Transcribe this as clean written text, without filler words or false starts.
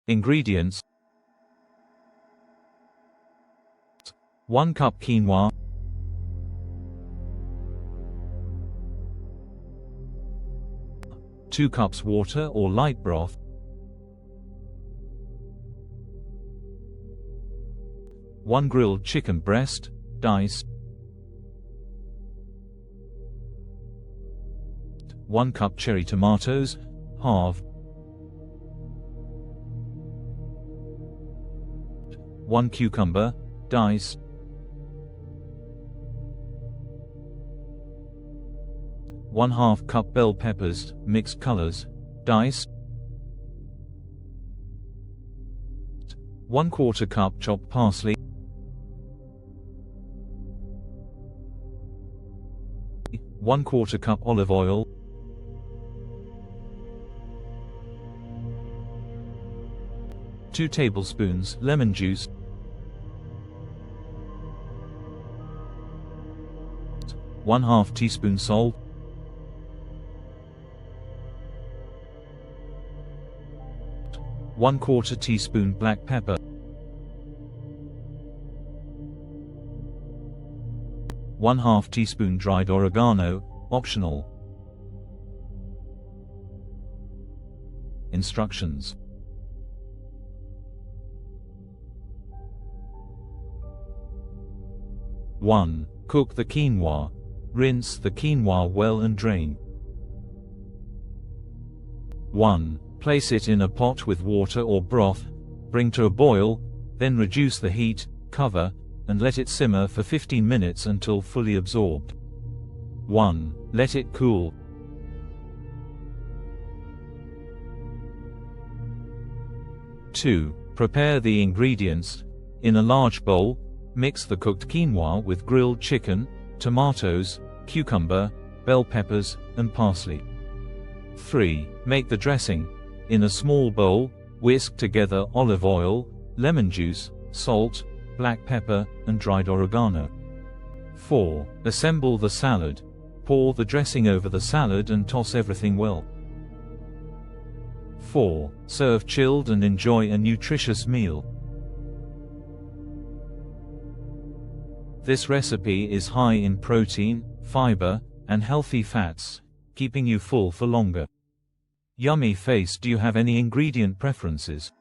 Ingredients: 1 cup quinoa, 2 cups water or light broth, 1 grilled chicken breast, diced, 1 cup cherry tomatoes, halved, 1 cucumber, diced, 1/2 cup bell peppers, mixed colors, diced, 1/4 cup chopped parsley, 1/4 cup olive oil, 2 tablespoons lemon juice, 1/2 teaspoon salt, 1/4 teaspoon black pepper, 1/2 teaspoon dried oregano, optional. Instructions: 1. Cook the quinoa. Rinse the quinoa well and drain. 1. Place it in a pot with water or broth, bring to a boil, then reduce the heat, cover, and let it simmer for 15 minutes until fully absorbed. 1. Let it cool. 2. Prepare the ingredients. In a large bowl, mix the cooked quinoa with grilled chicken, tomatoes, cucumber, bell peppers, and parsley. 3. Make the dressing. In a small bowl, whisk together olive oil, lemon juice, salt, black pepper, and dried oregano. 4. Assemble the salad. Pour the dressing over the salad and toss everything well. 4. Serve chilled and enjoy a nutritious meal. This recipe is high in protein, fiber, and healthy fats, keeping you full for longer. Yummy face. Do you have any ingredient preferences?